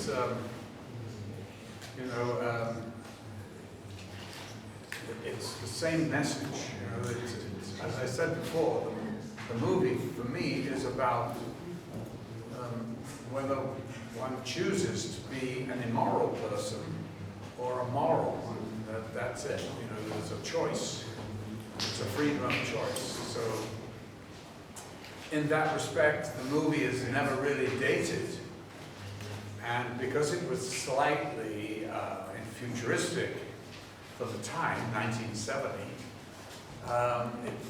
it's, you know, it's the same message. You know, as I said before, the movie for me is about whether one chooses to be an immoral person or a moral one. That's it. You know, there's a choice. It's a freedom of choice. So, in that respect, the movie is never really dated. And because it was slightly futuristic for the time, 1970,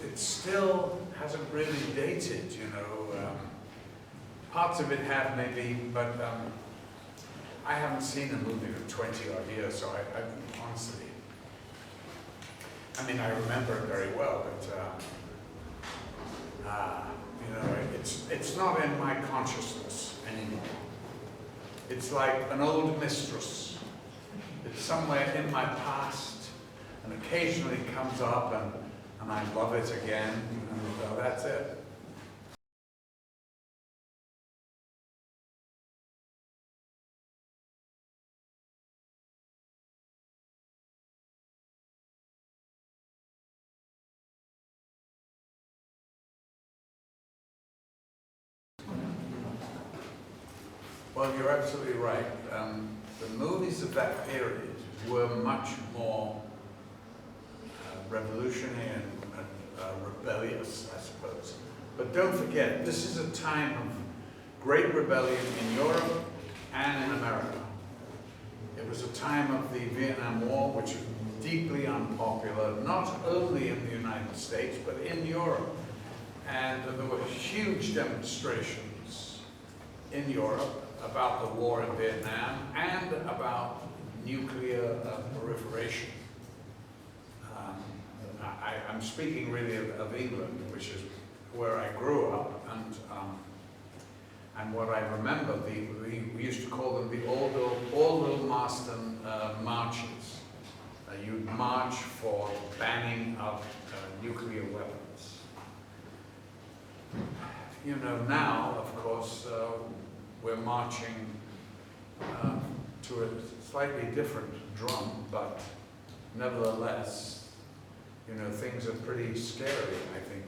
it still hasn't really dated, you know. Parts of it have maybe, but I haven't seen a movie for 20 odd years, so I honestly, I mean, I remember it very well, but you know, it's not in my consciousness anymore. It's like an old mistress. It's somewhere in my past, and occasionally comes up, and I love it again, and that's it. Well, you're absolutely right. The movies of that period were much more revolutionary and rebellious, I suppose. But don't forget, this is a time of great rebellion in Europe and in America. It was a time of the Vietnam War, which was deeply unpopular, not only in the United States, but in Europe. And there were huge demonstrations in Europe about the war in Vietnam and about nuclear proliferation. I'm speaking really of England, which is where I grew up, and what I remember, we used to call them the Orville Marston marches. You'd march for banning of nuclear weapons. You know, now, of course, we're marching to a slightly different drum, but nevertheless, you know, things are pretty scary, I think.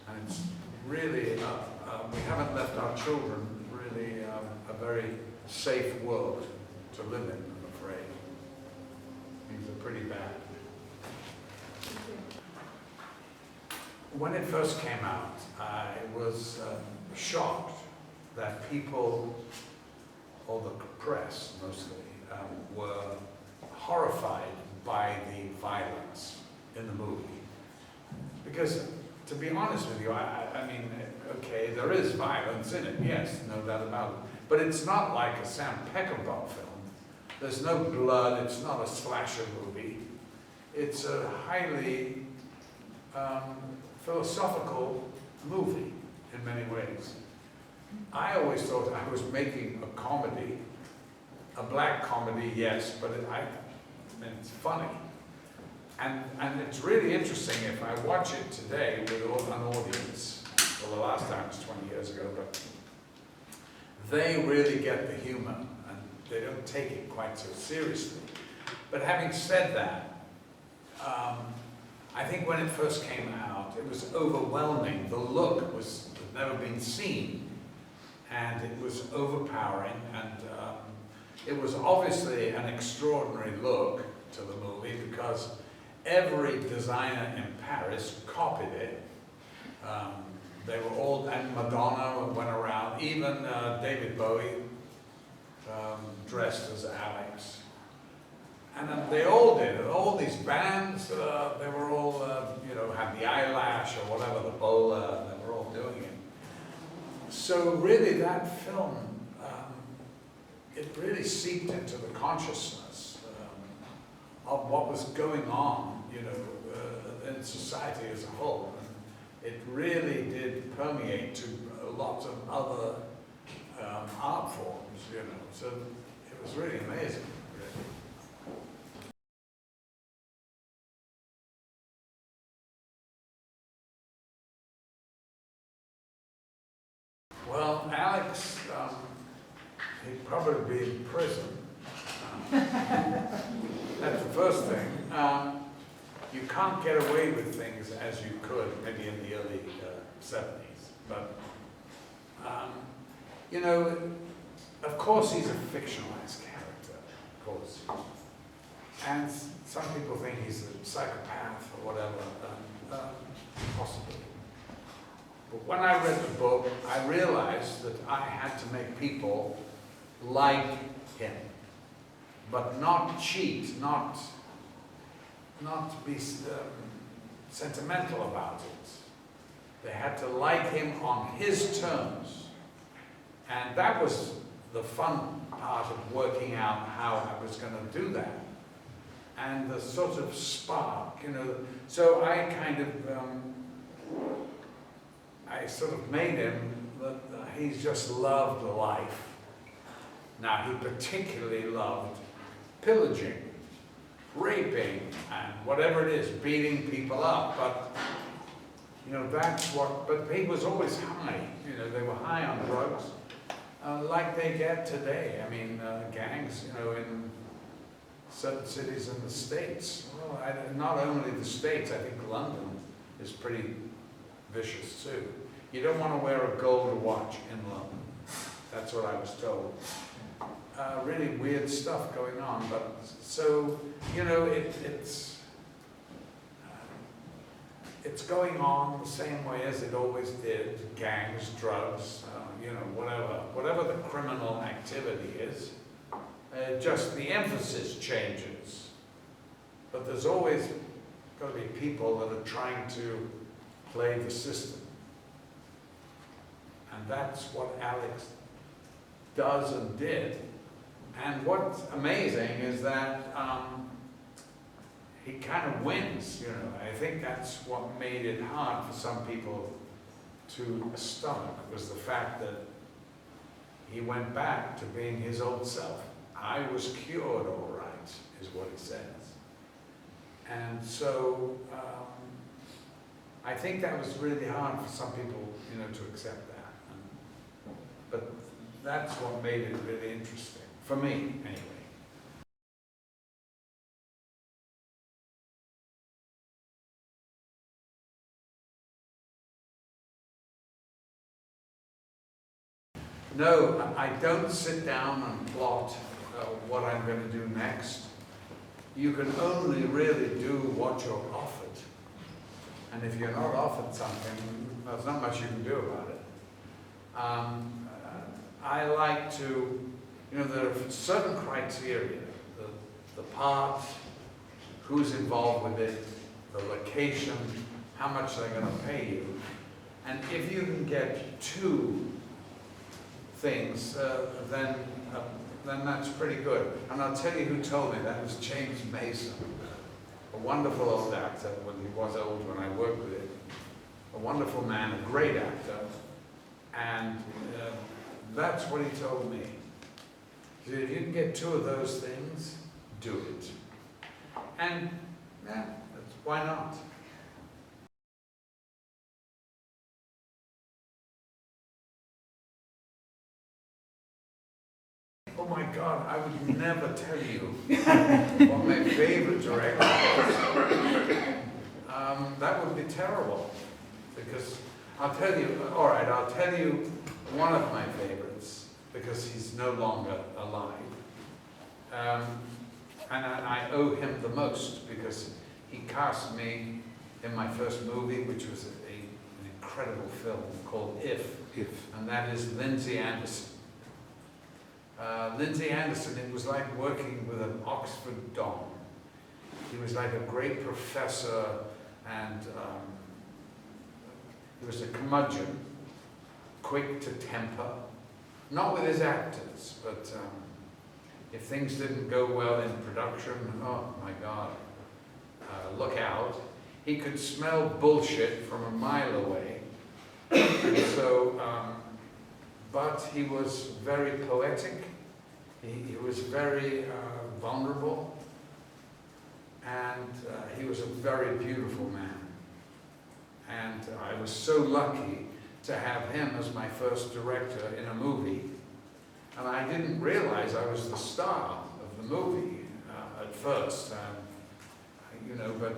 And it's really, we haven't left our children really a very safe world to live in, I'm afraid. Things are pretty bad. When it first came out, I was shocked that people, or the press mostly, were horrified by the violence in the movie. Because, to be honest with you, I mean, okay, there is violence in it, yes, no doubt about it. But it's not like a Sam Peckinpah film. There's no blood, it's not a slasher movie. It's a highly philosophical movie in many ways. I always thought I was making a comedy, a black comedy, yes, but it's funny. And it's really interesting if I watch it today with an audience. Well, the last time was 20 years ago, but they really get the humor and they don't take it quite so seriously. But having said that, I think when it first came out, it was overwhelming. The look was had never been seen, and it was overpowering, and it was obviously an extraordinary look to the movie because every designer in Paris copied it. They were all, and Madonna went around, even David Bowie dressed as Alex. And they all did it. All these bands, they were all, you know, had the eyelash or whatever, the bowler, they were all doing it. So really that film, it really seeped into the consciousness of what was going on, you know, in society as a whole. And it really did permeate to lots of other art forms, you know. So it was really amazing. Well, Alex he'd probably be in prison. That's the first thing. You can't get away with things as you could maybe in the early 70s. But, you know, of course he's a fictionalized character, of course. And some people think he's a psychopath or whatever, possibly. But when I read the book, I realized that I had to make people like him, but not cheat, not be sentimental about it. They had to like him on his terms. And that was the fun part of working out how I was going to do that. And the sort of spark, you know. So I kind of, I sort of made him that he's just loved life. Now, he particularly loved pillaging, raping, and whatever it is, beating people up. But, you know, that's what, but he was always high. You know, they were high on drugs, like they get today. I mean, gangs, you know, in certain cities in the States. Well, not only the States, I think London is pretty vicious too. You don't want to wear a gold watch in London. That's what I was told. Really weird stuff going on, but so, you know, it's going on the same way as it always did. Gangs, drugs, you know, whatever the criminal activity is. Just the emphasis changes. But there's always got to be people that are trying to play the system. And that's what Alex does and did. And what's amazing is that he kind of wins, you know. I think that's what made it hard for some people to stomach, was the fact that he went back to being his old self. I was cured, all right, is what he says. And so I think that was really hard for some people, you know, to accept that. But that's what made it really interesting, for me, anyway. No, I don't sit down and plot what I'm going to do next. You can only really do what you're offered. And if you're not offered something, there's not much you can do about it. I like to, you know, there are certain criteria. The part, who's involved with it, the location, how much they're going to pay you. And if you can get two things, then that's pretty good. And I'll tell you who told me that. Was James Mason, a wonderful old actor. When he was old when I worked with him, a wonderful man, a great actor, and that's what he told me. He said, if you can get two of those things, do it. And yeah, why not? Oh my God, I would never tell you what my favorite director is. That would be terrible, because I'll tell you, all right, I'll tell you one of my favorites, because he's no longer alive. And I owe him the most, because he cast me in my first movie, which was an incredible film called If. And that is Lindsay Anderson. Lindsay Anderson, it was like working with an Oxford Don. He was like a great professor, and he was a curmudgeon, quick to temper, not with his actors, but if things didn't go well in production, oh my God, look out. He could smell bullshit from a mile away. And so, but he was very poetic, he was very vulnerable, and he was a very beautiful man. And I was so lucky to have him as my first director in a movie. And I didn't realize I was the star of the movie at first, you know, but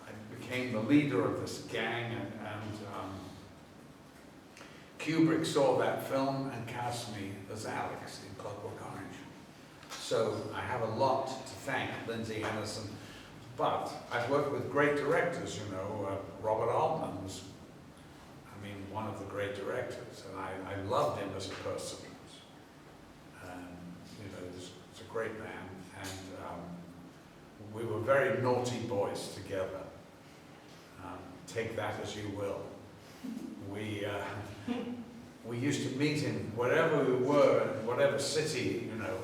I became the leader of this gang, and Kubrick saw that film and cast me as Alex in Clockwork Orange. So I have a lot to thank Lindsay Anderson, but I've worked with great directors, you know, Robert Altman was, I mean, one of the great directors, and I loved him as a person. You know, he's a great man, and we were very naughty boys together. Take that as you will. We used to meet in wherever we were, in whatever city, you know,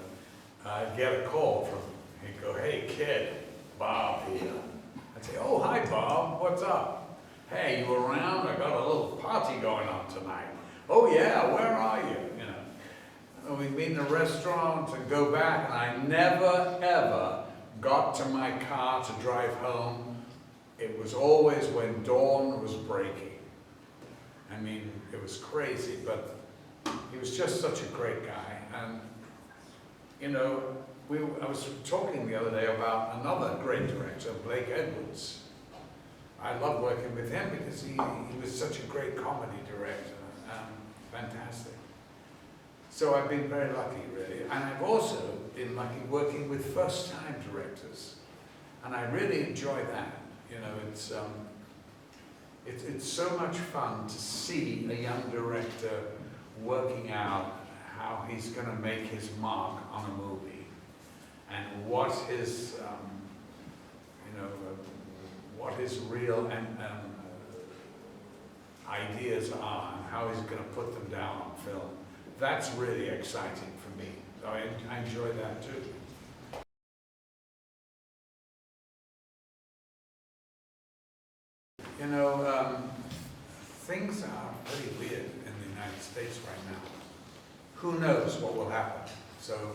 I'd get a call from, he'd go, "Hey kid, Bob here." I'd say, "Oh, hi Bob, what's up? Hey, you around? I got a little party going on tonight." "Oh yeah, where are you?" You know. And we'd meet in a restaurant and go back, and I never ever got to my car to drive home. It was always when dawn was breaking. I mean, it was crazy, but he was just such a great guy. And, you know, I was talking the other day about another great director, Blake Edwards. I love working with him because he was such a great comedy director. Fantastic. So I've been very lucky, really. And I've also been lucky working with first-time directors. And I really enjoy that. You know, it's so much fun to see a young director working out how he's going to make his mark on a movie, and what his, you know, what his real ideas are, and how he's going to put them down on film. That's really exciting for me. So I enjoy that too. You know, things are pretty weird in the United States right now. Who knows what will happen? So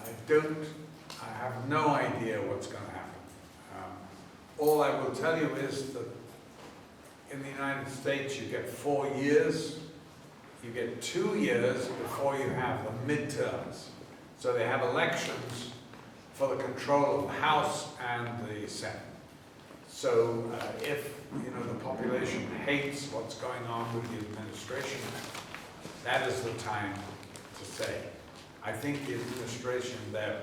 I have no idea what's going to happen. All I will tell you is that in the United States you get 4 years, you get 2 years before you have the midterms. So they have elections for the control of the House and the Senate. So if, you know, the population hates what's going on with the administration, that is the time to say. I think the administration, their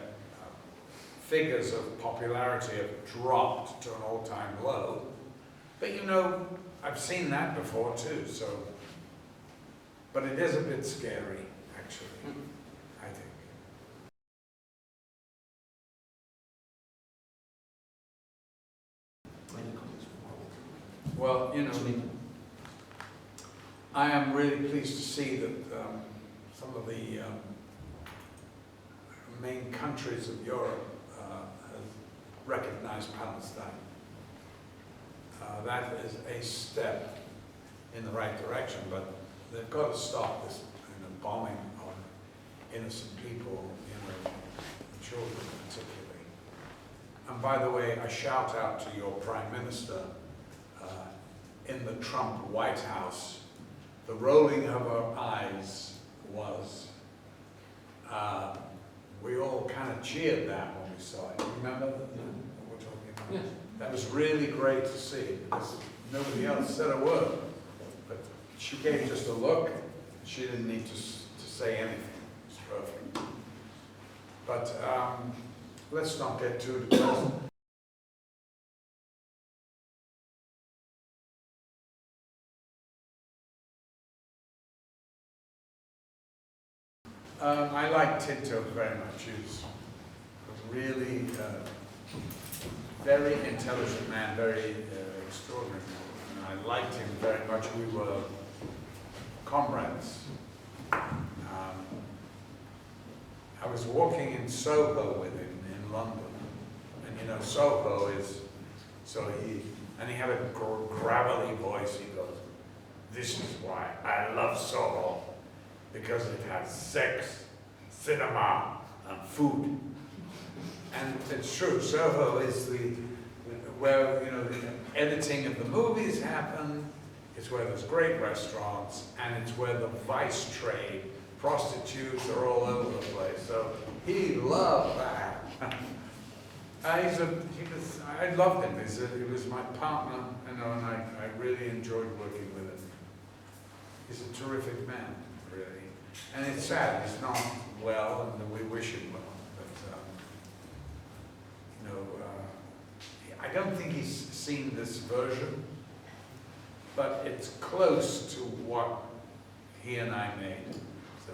figures of popularity have dropped to an all-time low. But you know, I've seen that before too, so. But it is a bit scary, actually, I think. Well, you know, I am really pleased to see that some of the main countries of Europe have recognized Palestine. That is a step in the right direction, but they've got to stop this, you know, bombing on innocent people, you know, children particularly. And by the way, I shout out to your Prime Minister. In the Trump White House, the rolling of our eyes was, we all kind of cheered that when we saw it. Remember what we're talking about? Yes. That was really great to see, because nobody else said a word. But she gave just a look. She didn't need to say anything. It was perfect. But let's not get too depressed. I like Tinto very much. He's a really very intelligent man, very extraordinary. And I liked him very much. We were comrades. I was walking in Soho with him in London. And you know, Soho is, he had a gravelly voice. He goes, "This is why I love Soho. Because it has sex, cinema, and food." And it's true, Soho is where, you know, the editing of the movies happen. It's where there's great restaurants, and it's where the vice trade, prostitutes are all over the place. So he loved that. I loved him. He was my partner, you know, and I really enjoyed working with him. He's a terrific man, really. And it's sad he's not well, and we wish him well. But you know, I don't think he's seen this version, but it's close to what he and I made. So.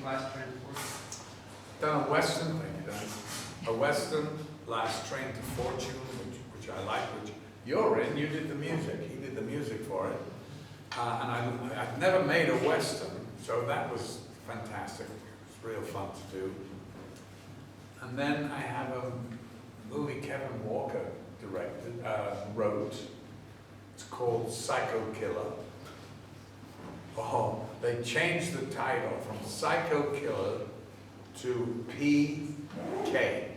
Last Train to Fortune. Done a Western, a Western, Last Train to Fortune, which I like, which you're in. You did the music. He did the music for it. And I've never made a Western, so that was fantastic. It was real fun to do. And then I have a movie Kevin Walker wrote. It's called Psycho Killer. Oh, they changed the title from Psycho Killer to PK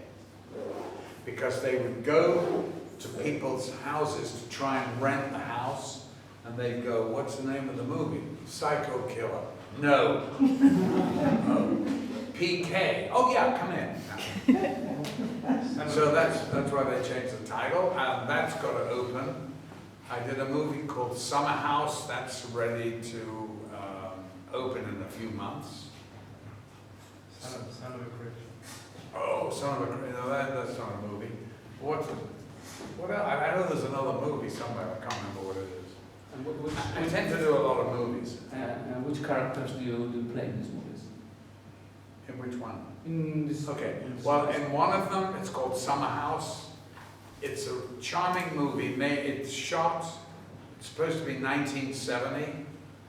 because they would go to people's houses to try and rent the house, and they'd go, "What's the name of the movie?" "Psycho Killer." "No." "Oh, PK." "Oh yeah, come in." So that's why they changed the title, and that's got to open. I did a movie called Summer House. That's ready to open in a few months. Son of a Christian. Oh, Son of a Christian. No, that's not a movie. What else? I know there's another movie somewhere. I can't remember what it is. And I tend to do a lot of movies. which characters do you play in these movies? In which one? In this. Okay. Well, in one of them, it's called Summer House. It's a charming movie. It's shot, it's supposed to be 1970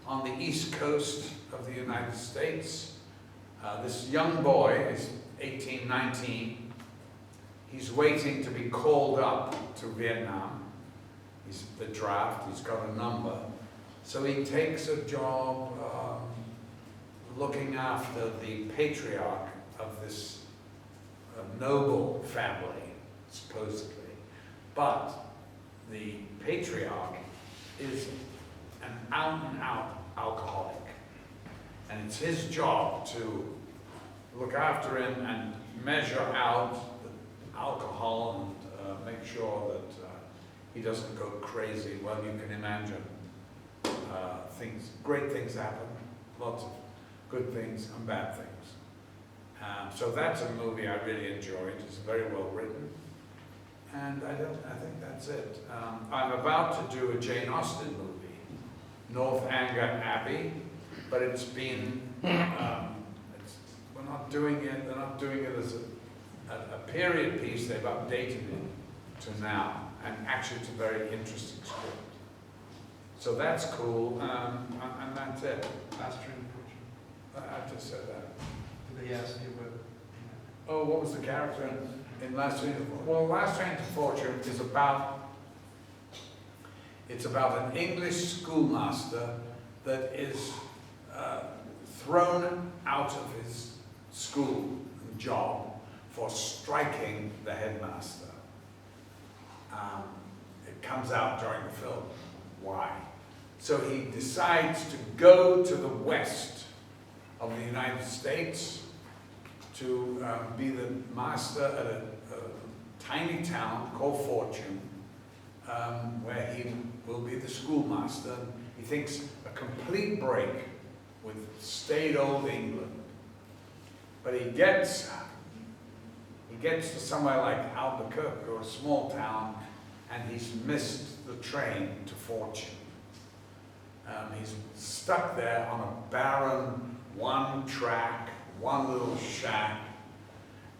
on the East Coast of the United States. This young boy is 18, 19. He's waiting to be called up to Vietnam. He's the draft, he's got a number. So he takes a job looking after the patriarch of this noble family, supposedly. But the patriarch is an out-and-out alcoholic. And it's his job to look after him and measure out the alcohol and make sure that he doesn't go crazy. Well, you can imagine great things happen, lots of good things and bad things. So that's a movie I really enjoyed. It's very well written. And I think that's it. I'm about to do a Jane Austen movie, Northanger Abbey, but it's been, we're not doing it, they're not doing it as a period piece, they've updated it to now, and actually it's a very interesting script. So that's cool, and that's it. Last Train to Fortune. I just said that. Did they ask you what? Oh, what was the character in Last Train to Fortune? Well, Last Train to Fortune is it's about an English schoolmaster that is thrown out of his school job for striking the headmaster. It comes out during the film. Why? So he decides to go to the west of the United States to be the master at a tiny town called Fortune, where he will be the schoolmaster. He thinks a complete break with staid old England. But he gets to somewhere like Albuquerque, or a small town, and he's missed the train to Fortune. He's stuck there on a barren, one track, one little shack,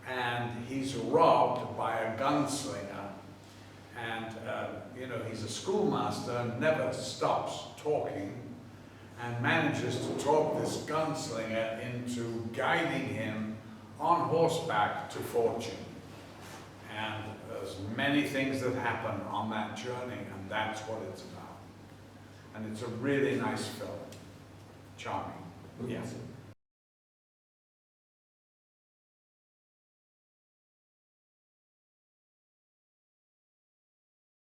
and he's robbed by a gunslinger. And, you know, he's a schoolmaster, never stops talking, and manages to talk this gunslinger into guiding him on horseback to Fortune. And there's many things that happen on that journey, and that's what it's about. And it's a really nice film. Charming. Yes.